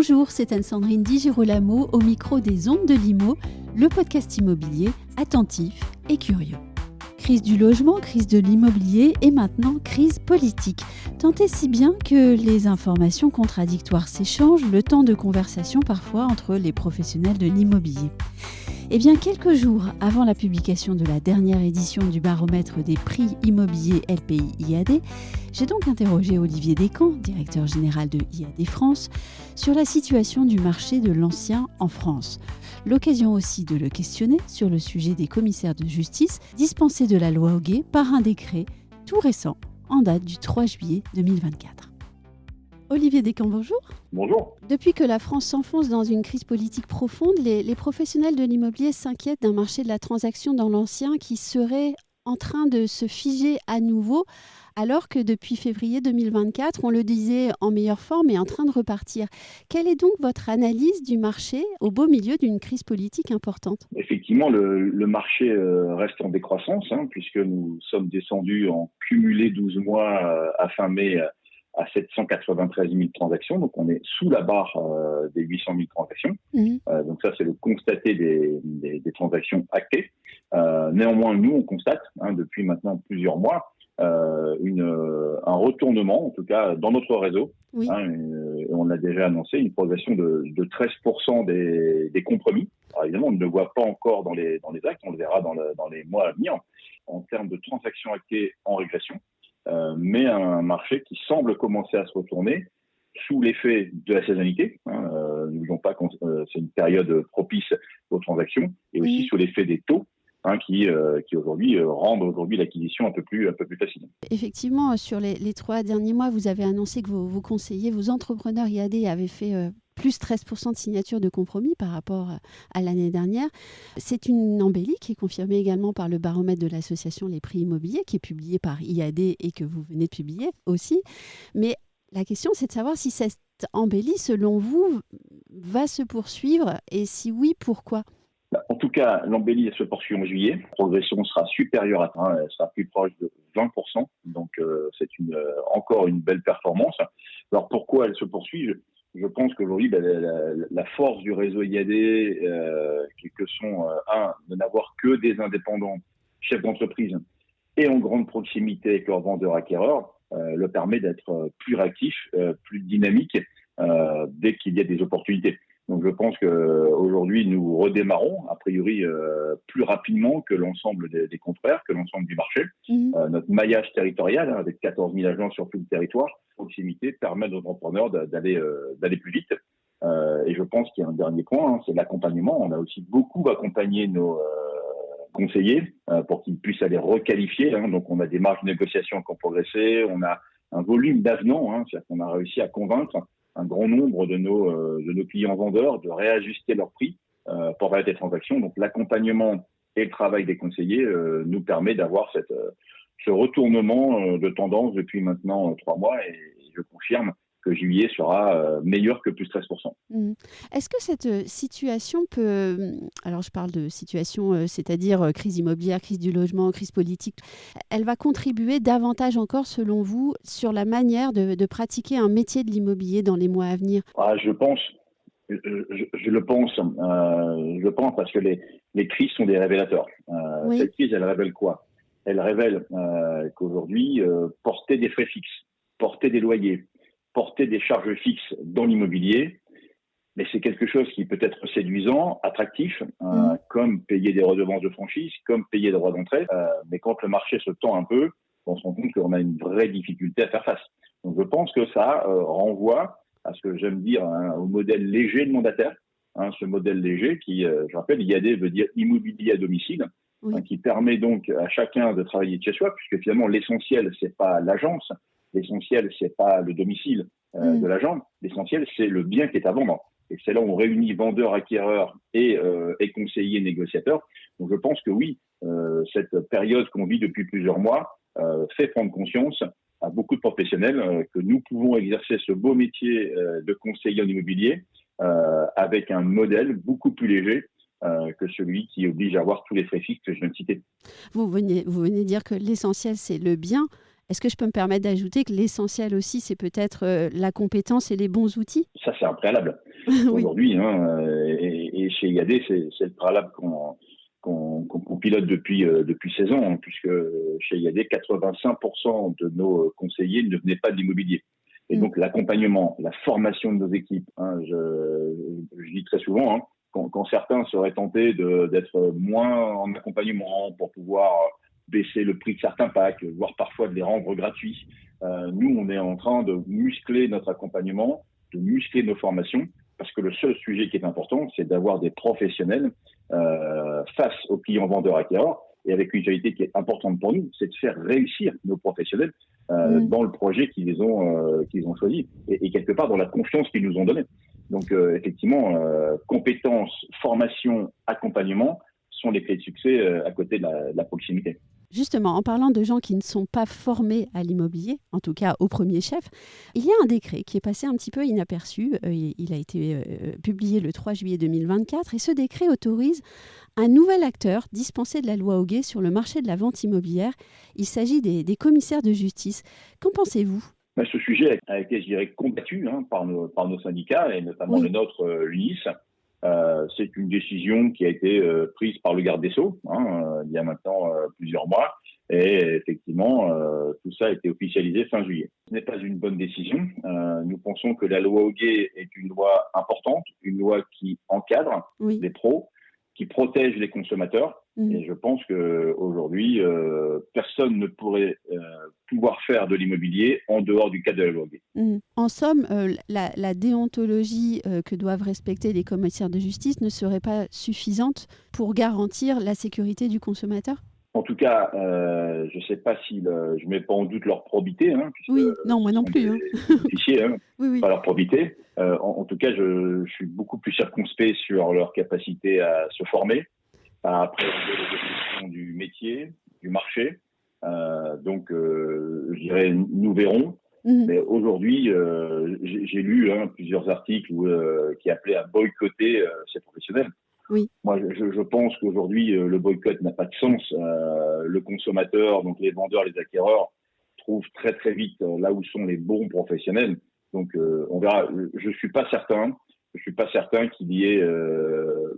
Bonjour, c'est Anne-Sandrine Di Girolamo au micro des Ondes de l'Imo, le podcast immobilier attentif et curieux. Crise du logement, crise de l'immobilier et maintenant crise politique. Tant et si bien que les informations contradictoires s'échangent, le temps de conversation parfois entre les professionnels de l'immobilier. Eh bien, quelques jours avant la publication de la dernière édition du baromètre des prix immobiliers LPI-IAD, j'ai donc interrogé Olivier Descamps, directeur général de IAD France, sur la situation du marché de l'ancien en France. L'occasion aussi de le questionner sur le sujet des commissaires de justice dispensés de la loi Hoguet par un décret tout récent, en date du 3 juillet 2024. Olivier Descamps, bonjour. Bonjour. Depuis que la France s'enfonce dans une crise politique profonde, les professionnels de l'immobilier s'inquiètent d'un marché de la transaction dans l'ancien qui serait en train de se figer à nouveau, alors que depuis février 2024, on le disait en meilleure forme et en train de repartir. Quelle est donc votre analyse du marché au beau milieu d'une crise politique importante ? Effectivement, le marché reste en décroissance, puisque nous sommes descendus en cumulé 12 mois à fin mai à 793 000 transactions. Donc, on est sous la barre des 800 000 transactions. Donc, ça, c'est le constaté des transactions actées. Néanmoins, nous, on constate, depuis maintenant plusieurs mois, un retournement, en tout cas dans notre réseau. Oui. On l'a déjà annoncé, une progression de 13% des compromis. Alors évidemment, on ne le voit pas encore dans les actes, on le verra dans les mois à venir, en termes de transactions actées en régression, mais un marché qui semble commencer à se retourner sous l'effet de la saisonnalité. N'oublions pas que c'est une période propice aux transactions, et aussi sous l'effet des taux. Qui aujourd'hui rendent l'acquisition un peu plus facile. Effectivement, sur les 3 derniers mois, vous avez annoncé que vos conseillers, vos entrepreneurs IAD avaient fait plus 13% de signatures de compromis par rapport à l'année dernière. C'est une embellie qui est confirmée également par le baromètre de l'association Les Prix Immobiliers, qui est publié par IAD et que vous venez de publier aussi. Mais la question, c'est de savoir si cette embellie, selon vous, va se poursuivre et si oui, pourquoi ? En tout cas, l'embellie se poursuit en juillet. La progression sera supérieure à 1, elle sera plus proche de 20%. Donc, c'est encore une belle performance. Alors, pourquoi elle se poursuit ? Je pense qu'aujourd'hui, la force du réseau IAD, que sont, de n'avoir que des indépendants chefs d'entreprise et en grande proximité avec leurs vendeurs-acquéreurs, le permet d'être plus réactif, plus dynamique dès qu'il y a des opportunités. Donc, je pense qu'aujourd'hui, nous redémarrons, a priori, plus rapidement que l'ensemble des confrères, que l'ensemble du marché. Notre maillage territorial, avec 14 000 agents sur tout le territoire, proximité, permet à nos entrepreneurs d'aller plus vite. Et je pense qu'il y a un dernier point, c'est l'accompagnement. On a aussi beaucoup accompagné nos conseillers pour qu'ils puissent aller requalifier. Donc, on a des marges de négociation qui ont progressé. On a un volume d'avenants, c'est-à-dire qu'on a réussi à convaincre un grand nombre de nos clients vendeurs de réajuster leur prix pour faire des transactions. Donc, l'accompagnement et le travail des conseillers nous permet d'avoir ce retournement de tendance depuis maintenant 3 mois, et je confirme que juillet sera meilleur que plus 13%. Est-ce que cette situation peut... Alors, je parle de situation, c'est-à-dire crise immobilière, crise du logement, crise politique. Elle va contribuer davantage encore, selon vous, sur la manière de pratiquer un métier de l'immobilier dans les mois à venir ? Je pense. Je le pense. Je pense parce que les crises sont des révélateurs. Oui. Cette crise, elle révèle quoi ? Elle révèle qu'aujourd'hui, porter des frais fixes, porter des loyers, porter des charges fixes dans l'immobilier, mais c'est quelque chose qui peut être séduisant, attractif, comme payer des redevances de franchise, comme payer des droits d'entrée. Mais quand le marché se tend un peu, on se rend compte qu'on a une vraie difficulté à faire face. Donc je pense que ça renvoie à ce que j'aime dire au modèle léger de mandataire. Ce modèle léger qui, je rappelle, IAD veut dire immobilier à domicile, qui permet donc à chacun de travailler de chez soi, puisque finalement l'essentiel, c'est pas l'agence, l'essentiel, c'est pas le domicile de l'agent, l'essentiel, c'est le bien qui est à vendre. Et c'est là où on réunit vendeurs, acquéreurs et conseillers, négociateurs. Donc je pense que oui, cette période qu'on vit depuis plusieurs mois fait prendre conscience à beaucoup de professionnels que nous pouvons exercer ce beau métier de conseiller en immobilier avec un modèle beaucoup plus léger que celui qui oblige à avoir tous les frais fixes que je viens de citer. Vous venez de dire que l'essentiel, c'est le bien. Est-ce que je peux me permettre d'ajouter que l'essentiel aussi, c'est peut-être la compétence et les bons outils? Ça, c'est un préalable. Oui. Aujourd'hui, et chez IAD, c'est le préalable qu'on pilote depuis 16 ans, puisque chez IAD, 85% de nos conseillers ne venaient pas de l'immobilier. Et donc, l'accompagnement, la formation de nos équipes, je dis très souvent, quand certains seraient tentés d'être moins en accompagnement pour pouvoir baisser le prix de certains packs, voire parfois de les rendre gratuits, nous, on est en train de muscler notre accompagnement, de muscler nos formations, parce que le seul sujet qui est important, c'est d'avoir des professionnels face aux clients vendeurs acquéreurs, et avec une qualité qui est importante pour nous, c'est de faire réussir nos professionnels dans le projet qu'ils ont choisi, et quelque part dans la confiance qu'ils nous ont donnée. Donc effectivement, compétences, formation, accompagnement sont les clés de succès à côté de la proximité. Justement, en parlant de gens qui ne sont pas formés à l'immobilier, en tout cas au premier chef, il y a un décret qui est passé un petit peu inaperçu. Il a été publié le 3 juillet 2024 et ce décret autorise un nouvel acteur dispensé de la loi Hoguet sur le marché de la vente immobilière. Il s'agit des commissaires de justice. Qu'en pensez-vous ? Ce sujet a été, je dirais, combattu par nos syndicats et notamment le nôtre, l'UNIS. C'est une décision qui a été prise par le garde des Sceaux il y a maintenant plusieurs mois et effectivement tout ça a été officialisé fin juillet. Ce n'est pas une bonne décision. Nous pensons que la loi Hoguet est une loi importante, une loi qui encadre les pros, qui protège les consommateurs. Et je pense qu'aujourd'hui, personne ne pourrait pouvoir faire de l'immobilier en dehors du cadre de la loi Hoguet. En somme, la déontologie que doivent respecter les commissaires de justice ne serait pas suffisante pour garantir la sécurité du consommateur ? En tout cas, je ne sais pas si je ne mets pas en doute leur probité. Oui, non, moi non plus. Fichiers, oui. Pas leur probité. En tout cas, je suis beaucoup plus circonspect sur leur capacité à se former, à appréhender les évolutions du métier, du marché. Donc, je dirais, nous verrons. Mais aujourd'hui, j'ai lu plusieurs articles qui appelaient à boycotter ces professionnels. Oui. Moi, je pense qu'aujourd'hui, le boycott n'a pas de sens. Le consommateur, donc les vendeurs, les acquéreurs, trouvent très très vite là où sont les bons professionnels. Donc, on verra. Je suis pas certain qu'il y ait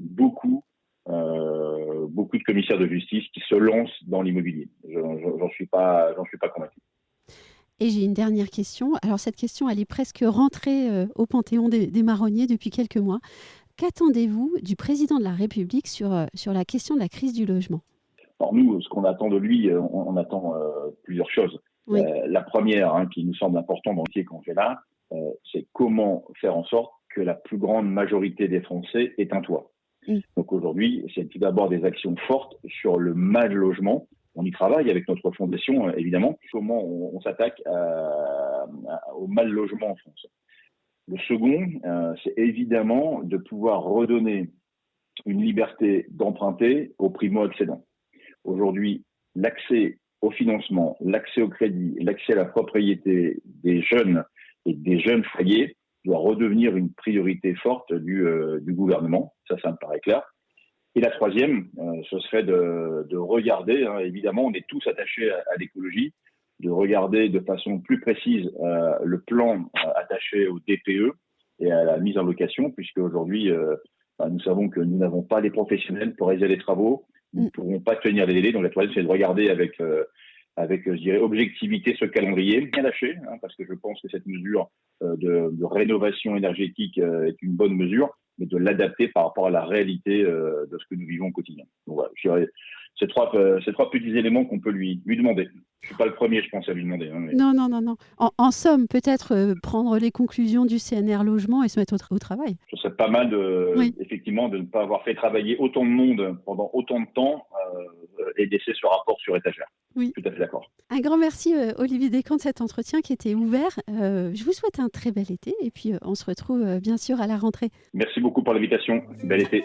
beaucoup de commissaires de justice qui se lancent dans l'immobilier. J'en suis pas convaincu. Et j'ai une dernière question. Alors cette question, elle est presque rentrée au panthéon des marronniers depuis quelques mois. Qu'attendez-vous du président de la République sur la question de la crise du logement ? Alors nous, ce qu'on attend de lui, on attend plusieurs choses. Oui. La première, qui nous semble importante dans le métier qu'on fait là, c'est comment faire en sorte que la plus grande majorité des Français aient un toit. Donc aujourd'hui, c'est tout d'abord des actions fortes sur le mal logement. On y travaille avec notre fondation, évidemment. Comment on s'attaque au mal logement en France. Le second, c'est évidemment de pouvoir redonner une liberté d'emprunter aux primo-accédants. Aujourd'hui, l'accès au financement, l'accès au crédit, l'accès à la propriété des jeunes et des jeunes foyers doit redevenir une priorité forte du gouvernement. Ça me paraît clair. Et la troisième, ce serait de regarder, évidemment, on est tous attachés à l'écologie, de regarder de façon plus précise le plan attaché au DPE et à la mise en location, puisque aujourd'hui, nous savons que nous n'avons pas les professionnels pour réaliser les travaux, nous ne pourrons pas tenir les délais. Donc la troisième, c'est de regarder avec je dirais, objectivité ce calendrier, bien lâché, parce que je pense que cette mesure de rénovation énergétique est une bonne mesure, mais de l'adapter par rapport à la réalité de ce que nous vivons au quotidien. Donc voilà, je dirais, ces trois petits éléments qu'on peut lui demander. Je ne suis pas le premier, je pense, à lui demander. Mais... Non. En somme, peut-être prendre les conclusions du CNR Logement et se mettre au travail. Ce serait pas mal, effectivement, de ne pas avoir fait travailler autant de monde pendant autant de temps et laisser ce rapport sur étagère. Oui. Tout à fait d'accord. Un grand merci, Olivier Descamps, de cet entretien qui était ouvert. Je vous souhaite un très bel été et puis on se retrouve bien sûr à la rentrée. Merci beaucoup pour l'invitation. Bel été.